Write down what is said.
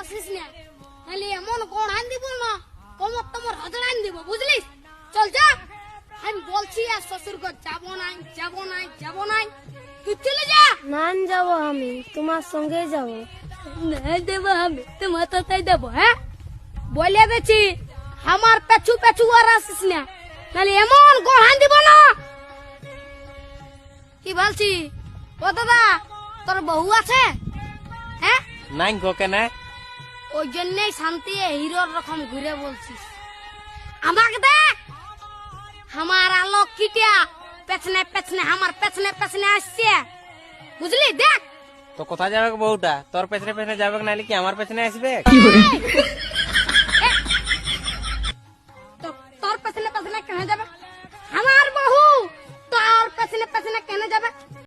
আসিস না, নাহলে এমন কোন আন দিব না, কমর তোমার হাজার আন দিব, বুঝলিস? চল যা, আমি বলছি আর শ্বশুর ঘর যাবো নাই, যাবো নাই, যাবো নাই, তুই চলে যা। নান যাব আমি তোমার সঙ্গে যাব। না দেবো আমি তোমার তাই দেবো, হ্যাঁ বলে দিচ্ছি, আমার পেছু পেছু আর আসিস না, নাহলে এমন কোন আন দিব না। কি বলছি? ও দাদা, তোর বউ আছে? হ্যাঁ, নাই গো কেন? ওই জন্যই শান্তি হিরোর রকম ঘুরে বলছিস। আমাকে দেখ, আমার আলোক কিটিয়া পেছনে পেছনে, আমার পেছনে পেছনে আসছে, বুঝলি? দেখ তো কোথায় যাবে বউটা? তোর পেছনে পেছনে যাবে নাহলে কি আমার পেছনে আসবে? এই,